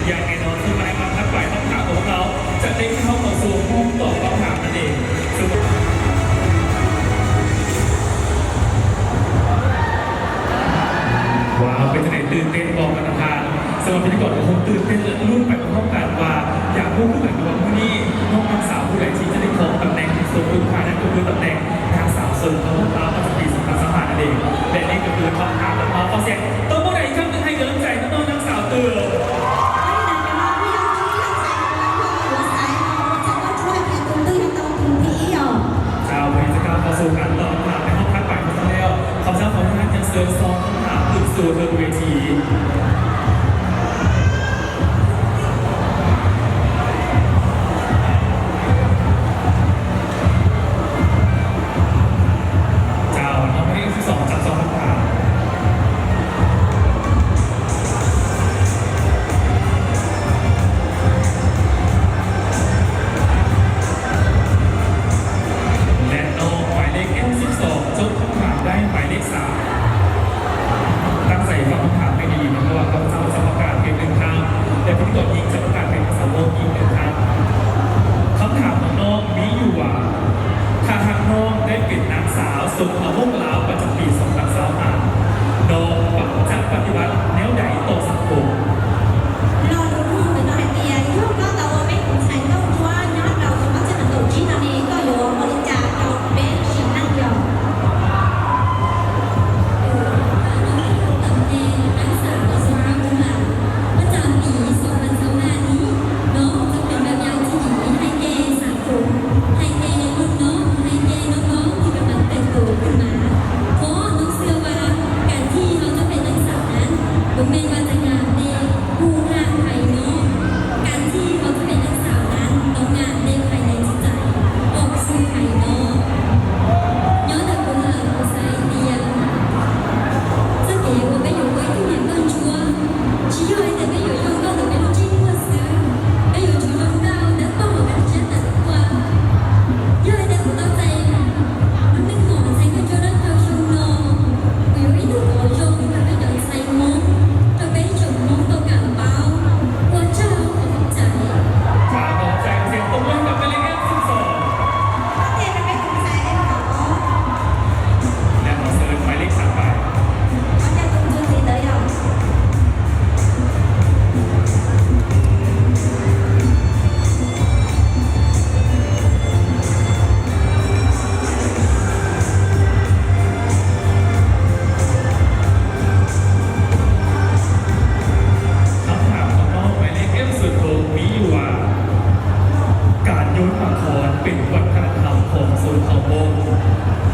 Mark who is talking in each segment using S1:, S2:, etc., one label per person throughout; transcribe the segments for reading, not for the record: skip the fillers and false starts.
S1: อย่างไงเนาะที่มาในมาพัก สำหรับพิธีกรคงตื่นเต้นและรุ่นไปพร้อมกันว่าอยากพูดถึงตัวผู้นี้น้องนางสาวผู้ใดที่จะได้ครองตำแหน่งส่วนคุณค่านั้นก็คือตำแหน่งนางสาวส่วนเขาพระประจำปี2025นั่นเองและนี่ก็คือคำถามและขอเสียงตัวผู้ใดอีกครั้งหนึ่งให้กำลังใจน้องนางสาวเตือนชาวบริษัทการประสบการณ์ตอบคำถามในห้องพักบ่ายมาแล้วเขาเจ้าของท่านยังเสริมซ้อมคำถามขึ้นสู่เวทีสุขภาพโลกลาวประจำปี2025น้องปักจะปฏิบัติแนวใดต่อสังคม
S2: เรารู้เหมือนกันเดียที่พวกเราแต่ว่าไม่ถึงใช้ก็ว่านะเราสามารถจะนำที่นั่นเองก็อยู่บริจาคเราเป็นชิ้นนั่งยองตำแหน่งนักศึกษาสมาคมประจำปี2025นี้น้องจะเป็นแบบอย่างที่ดีให้แก่สังคมให้แก่รุ่นน้องให้แก่น้องๆที่กำลังเติบโตขึ้นมาเพราะน้องเชื่อว่าการที่เราจะเป็นนักศึกษานั้นบ่แม่นว่าจะงามเด้ผู้งามภายนอกการที่เขาจะเป็นนักศึกษานั้นต้องงามในภายในจิตใจออกสู่ภายนอกย้อนแต่คนเราใส่เดียน这给我们有过一点更说只有一点没有用到的没有经过时没有主动到能帮我们真的话要一点不到在มันเป็นของใช้กันจนเราชมนอง有一度我中他们有ใช้มงจะไปจมมงตัวกับเป้าว่าเจ้าของใจ
S1: ชาวบอกใจเสียงตรงเลยกับเป็นเลข12
S2: เรียนไปถึงใจได้หรอ
S1: และขอเสนอหมายเลข3ไป
S2: เขาจะตรงจุดสีเลยหรอ
S1: คำถามของน้องหมายเลข06มีอยู่ว่าการโยนหมากคอนเป็นวัฒนธรรมของชนเผ่ามง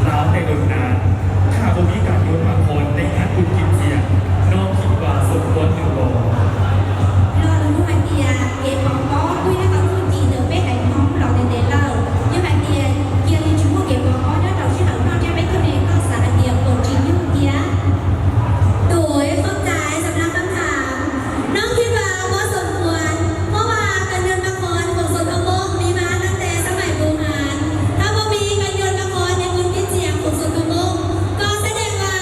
S1: ลาวในดนนานถ้าบ่มีการโยนหมากคอนในงานบุญกินเทียนน้องคิดว่าสมควรหรือบ่
S2: lo lúc bạn kia kia còn có quy nó còn không chỉ được bé hãy mong rồi để lâu nhưng bạn kia kia thì chúng có kia còn có nó đầu chứ không cho bé cái này có xả tiền của chị như kia tuổi không dài sắp năm năm thángน้องคิดว่าว่าสมควรเพราะว่าการเงินละครของสนทบมีมาตั้งแต่สมัยโบราณถ้าว่ามีการเงินละครในบุญพิเจียงของสนทบก็แสดงว่า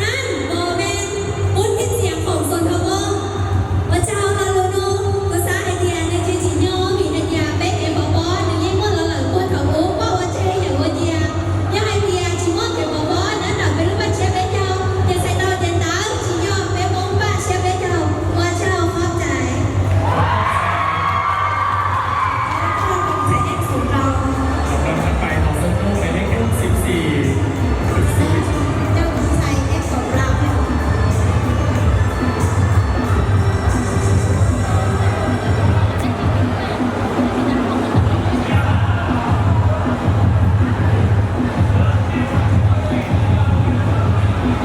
S2: นั่นโมเมนต์บุญพิเจียงของสนทบว่าเจ้าเราลูกภาษาไอเดียในชื่อชิโยมีนัญญาเป๊ะเอ๋บอกว่าในยิ่งว่าเราหลังคนเขาโอ้ว่าว่าเจ๊อย่างว่าเดียยังไอเดียชิโมเก๋บอกว่านั้นเราเป็นรูปเชฟเบ๊เจ้ายังใส่ดาวเจนตาชิโยเป๊ะมงบ้าเชฟเบ๊เจ้าว่าเจ้าเข้าใจใส่เอ็กซ์สุดเรา
S1: ลำดับถัดไปของโซโต้หมายเลข14
S2: เจ้าใส่เอ็กซ์ของเราเนี่ย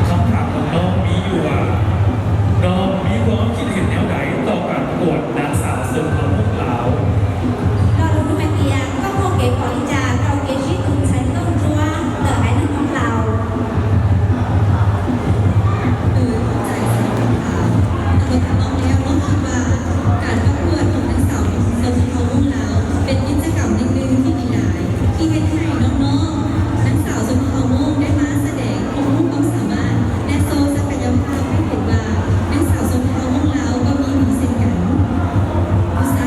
S1: คำถามของน้องมีอยู่ว่าน้องมีความคิดเห็นแนวใดต่อการประกวดนางสาวชนเผ่ามงลาว
S2: เรารู้ไหมเดียก็พวกเก๋บริจาคเราเก๋ชื่อคุณใช้ต้นชัวเติร์ดให้นึกของเราใจสำคัญค่ะแต่ว่าน้องแล้วน้องคิดว่าการประกวดของนักสาวชนเผ่ามงลาวเป็นกิจกรรมหนึ่งที่มีหลายที่ให้น้องๆนักสาวชนเผ่ามงได้มาแสดงความสามารถและโชว์ศักยภาพให้เห็นว่านักสาวชนเผ่ามงลาวก็มีเส้นกันภาษา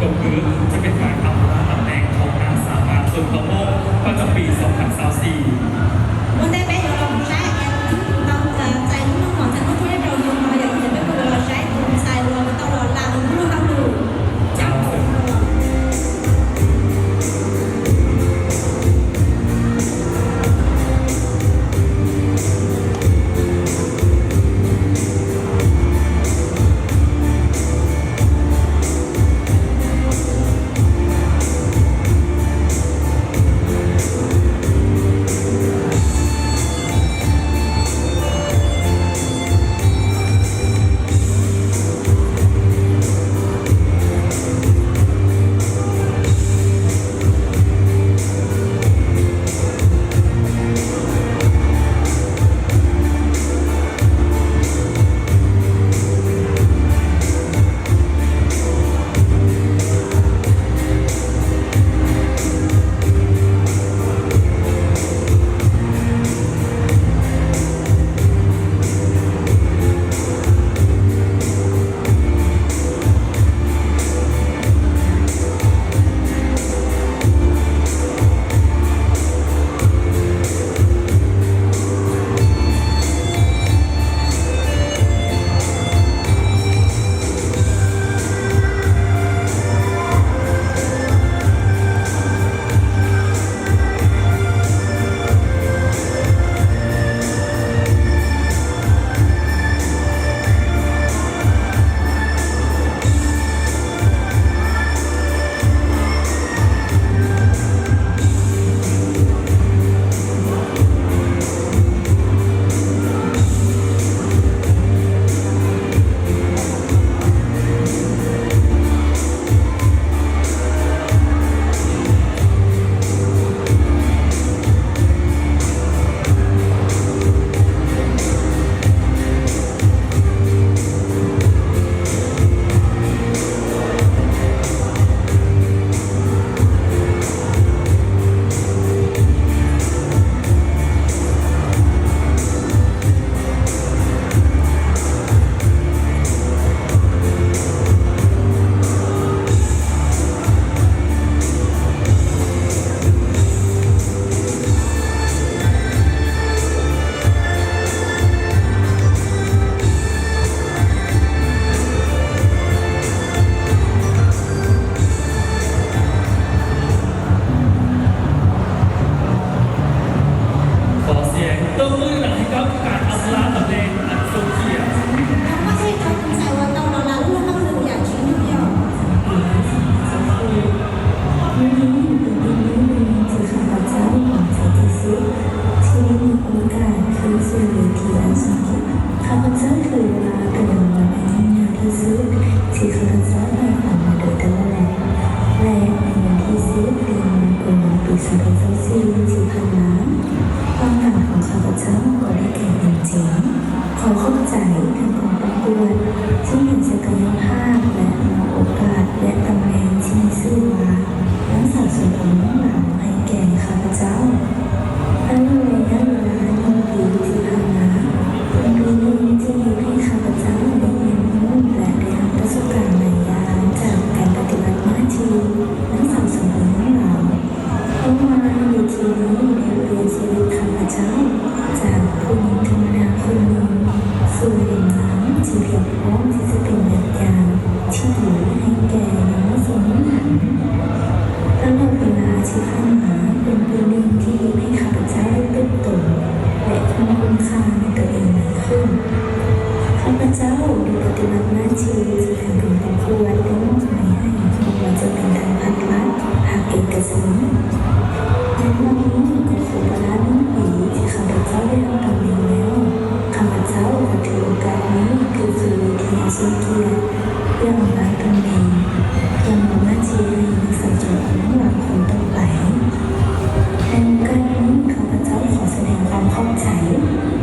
S1: ก็คือจะเป็นการอำลาตำแหน่งของนางสาวงามสุนทรภพประจำปี 2024
S3: Hôm nay bé được lòng trái em tao chạy nó còn chạy nó thuê đầu nhiều mà giờ thì bé vừa là trái cũng xài luôn tao là làm luôn tao được
S1: เจ้า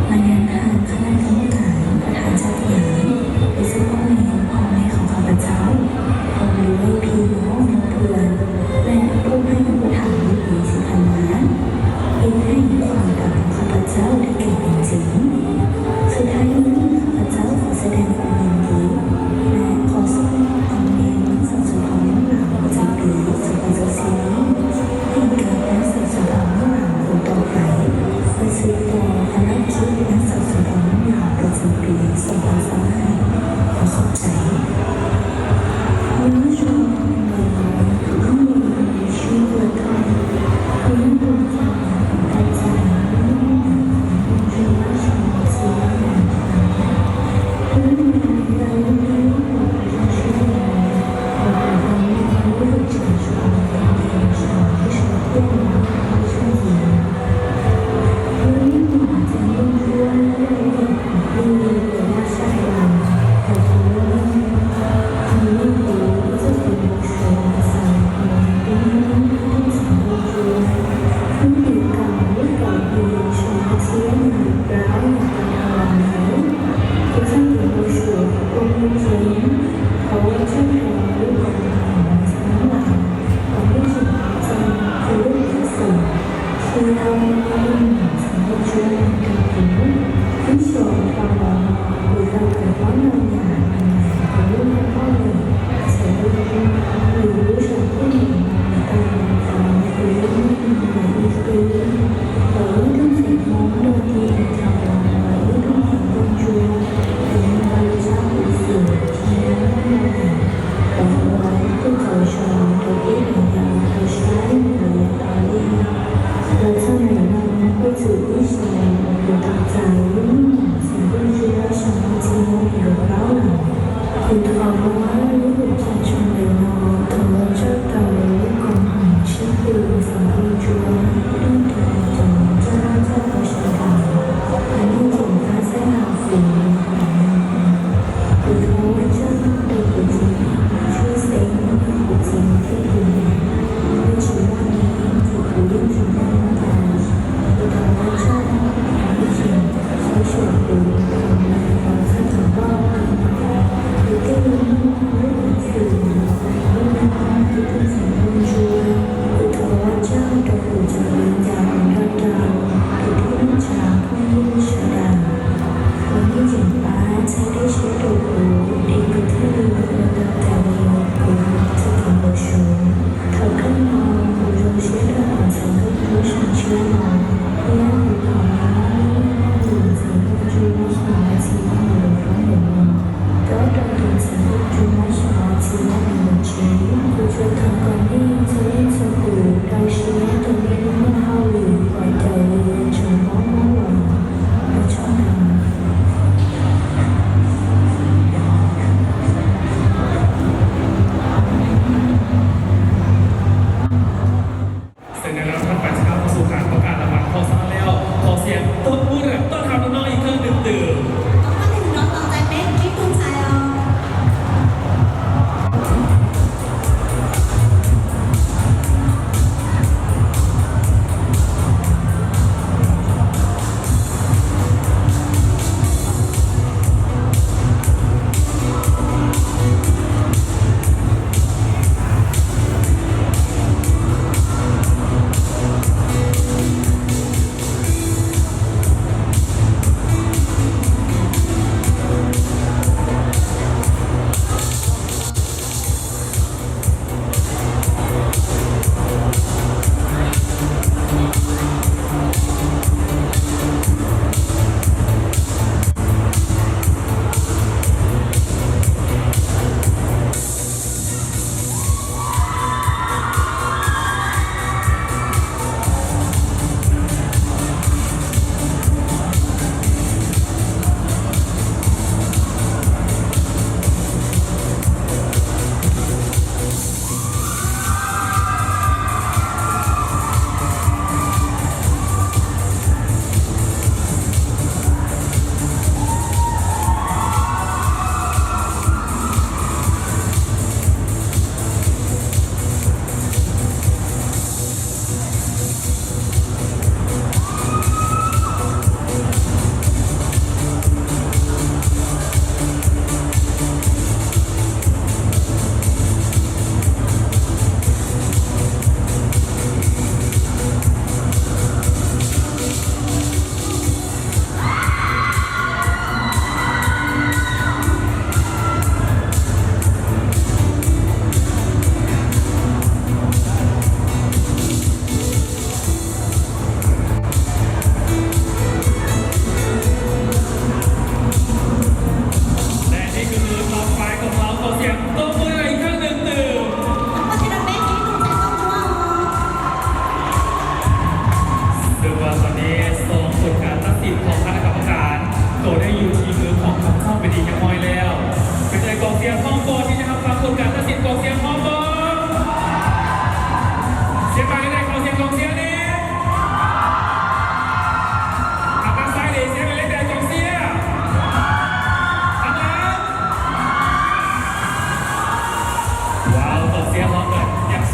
S4: มายังทางคณะกรรมการประธานเจ้าหญิงวิศวกร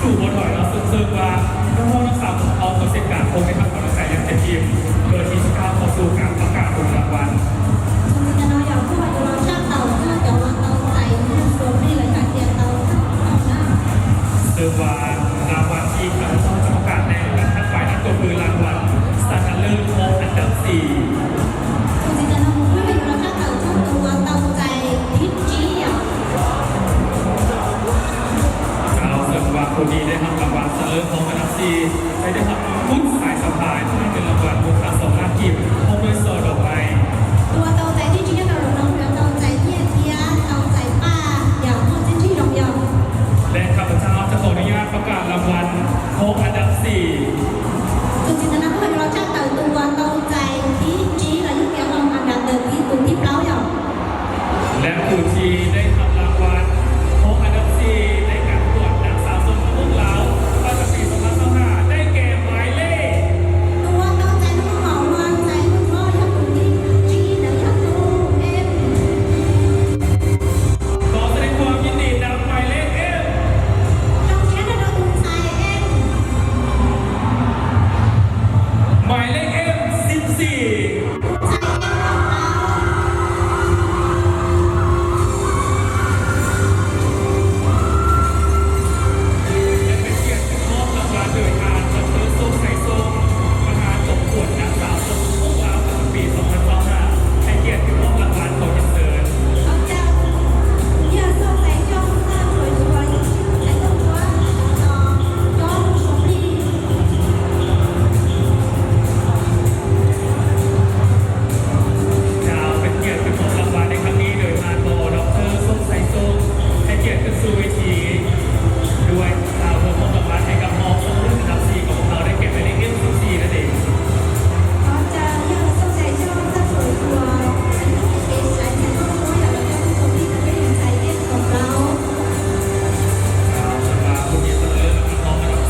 S1: สู่บนถอยเราซึ่งว่าน้องๆนักศึกษาของเขาตัวเสกการคงได้ทำกำลังใจอย่างเต็มที่เพื่อที่จะก้าวเข้าสู่การประกาศผลรางวัล
S3: จะน้อยอย่างพวกเราชาติเต่าชาติเต่าว่าเต่าใจส่วนนี้เลยจากเทียนเต่าหน้า
S1: ซึ่งว่ารางวัลที่ข้าพเจ้าจะประกาศในวันถัดไปนั้นก็คือรางวัลสตาร์เลิศของอันดับ 4
S3: คุณจะน้องผู้เป็นเราชาติเต่าชาติตัวเต่าใจทิศจี้อ่ะ
S1: เราเสริมว่าคนนี้ได้รับรางวัลสตาร์เลิศของอันดับ 4ได้รับทุนสายสะพายที่เป็นรางวัลมูลค่า2 ล้านกีบพร้อมด้วยซอดอกไม้
S3: ตัวเต่าใจที่จี้เราน้องเต่าใจเทียเทียเต่าใจป้าอย่างพ่อจิ้นที่น้องยอง
S1: และข้าพเจ้าจะขออนุญาตประกาศรางวัลของอันดับ 4
S3: คุณจินตนาผู้เป็นเราชาติเต่าตัวเต่าใจที่จี้เรายุ่งยากของอันดับเดิมที่ตุ้มที่เปล่าอย่าง
S1: และผู้ที่ได้ทำรางวัลของอันดับ 4 ในการประกวดนางสาวสมทบลาวประจำปี2025ได้แก่หมายเลข
S3: ตัวเต่าใจลูกหอมวางใจลูกพ่อยักษ์ตุ้มที่จี้แล้วยักษ์ตู้เอ็ม
S1: ขอแสดงความยินดีนำหมายเลข F
S3: น้องเชียร์เราตุ้มใจเอ็ม
S1: หมายเลข F 14
S3: ใจเอ็มของเรา
S1: และเป็นเกียรติมอบรางวัลโดยทางดรส้มไทยส้มประธานประกวดนางสาวสมทบลาวประจำปี2025ให้เกียรติมอบรางวัลของยินเสิร์ต
S3: เอาเจ้าอย่าส่งแสงจ้องหน้าสวยสวยแต่ต้องว่าจ้องสมดี
S1: ดาวเป็นเกียรติเป็นของรางวัลในครั้งนี้โดยทางดรส้มไทยส้มให้เกียรติขึ้นสู่เวทีด้วยดาวเพิ่มของรางวัลให้กับน้องสมรุ่นอันดับ 4 ของเราได้แก่หมายเลข F 14นั่นเอง
S3: เอาเจ้าอย่าส่งแสงจ้องหน้าสวยสวยอันนี้เป็นสายที่ต้องรู้อย่างเราจะสมดีจะไม่เป็นใจเอ็มของเรา
S1: ครับสำหรับผู้ที่เสนอรางวัลอันดับ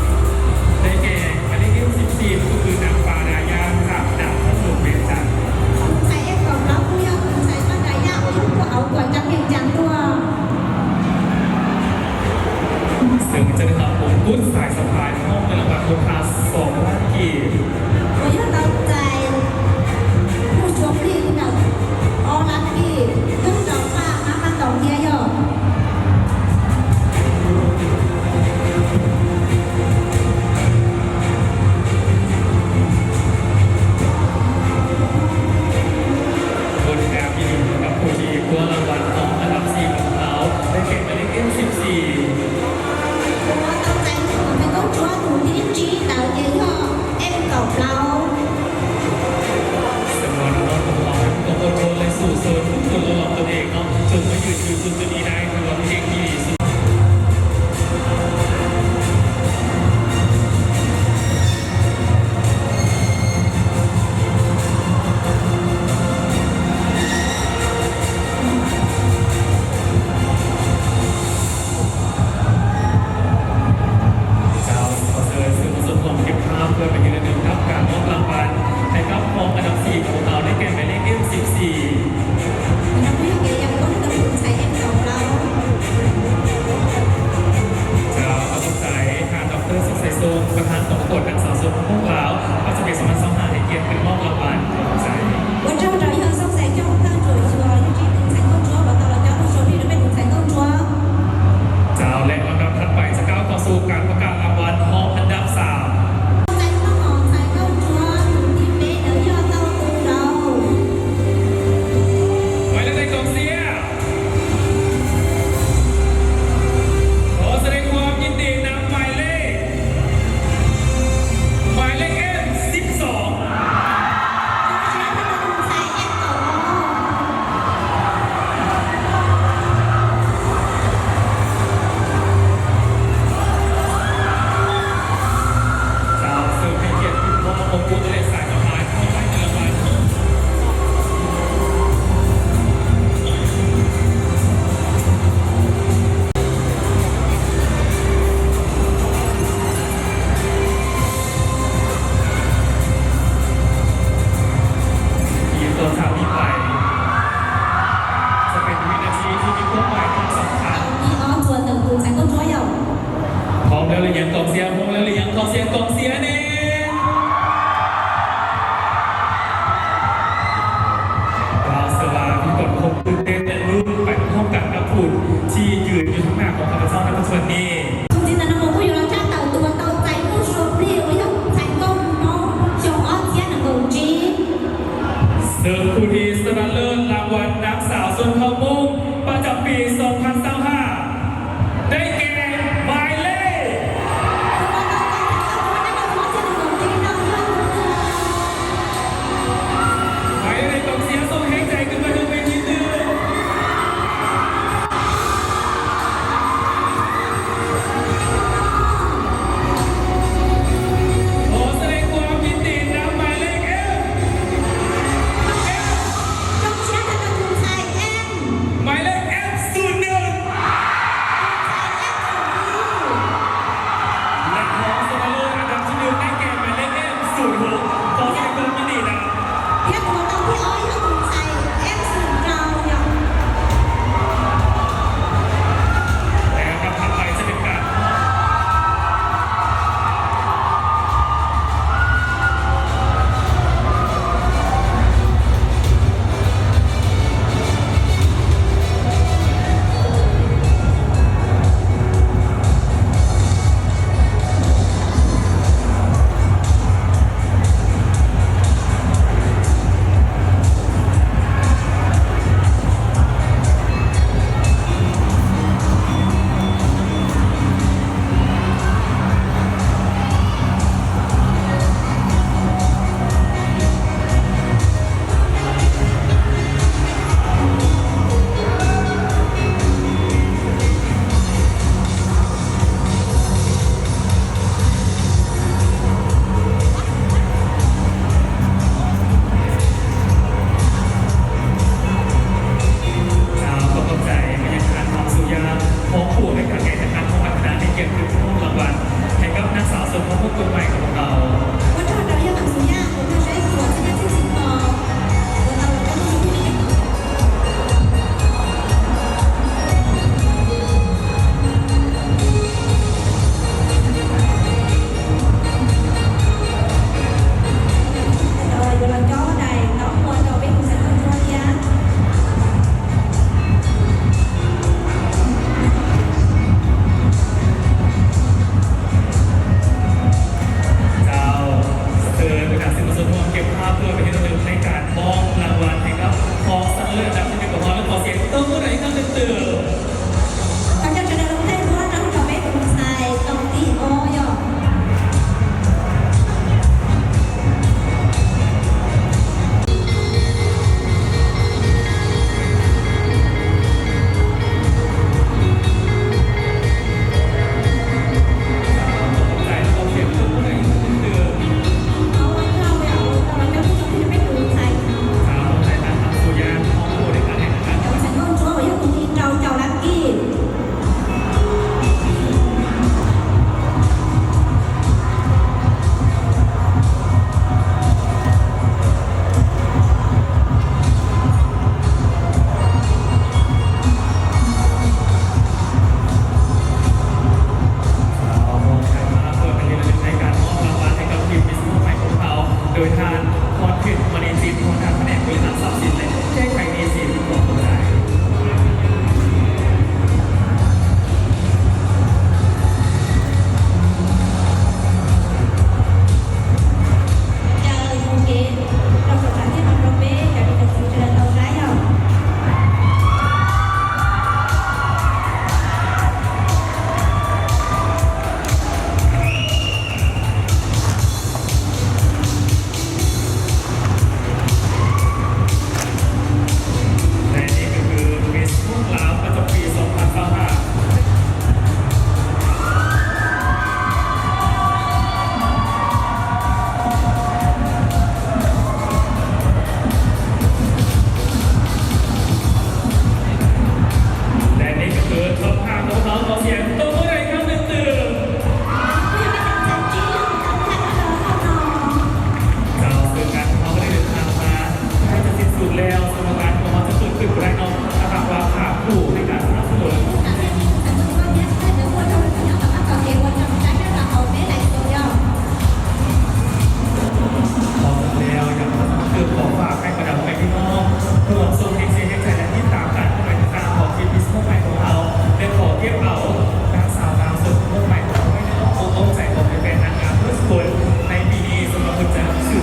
S1: 4 ได้แก่หมายเลข F 14ก็คือนางฟ้านายาจากดาวพระศุกร์เวียงจันทร์
S3: ใจเอ็มของเราผู้ยังใจตั้งใจยากผู้ก็เอาตัวจังเพียงจังตัว
S1: ซึ่งจะได้รับผลกุ้นสายสะพายห้องเงินรางวัลมูลค่า2 ล้านกีบ
S3: ผู้ยังตั้งใจผู้ชมดีหนักออรันดีทุกดอกฟ้ามาต่อเทียยอ
S1: บนแอปยินดีกับผู้ที่คว้ารางวัลของอันดับ 4 ของเขาได้แก่หมายเลข F 14
S3: ตัวตั้งใจไม่ต้องชัวร์ถูกที่จี้ดาวเย
S1: ยังกองเสียพงแล้วหรือยังกองเสียเน่เราสบายที่กดคงตื่นเต้นและรุ่นไปพร้อมกับนักพูดที่ยืนอยู่ข้างหน้าของข้าพเจ้าในปัจจุบันนี้
S3: 从今天的我不有了战斗，多到在不说不了，我要成功哦，想我只能够知。
S1: เสิร์ฟผู้ที่ชนะเลิศรางวัลนักสาวส่วนข้าวมุ้งประจำปี 2025 ได้แก่หมายเลข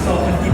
S1: 2025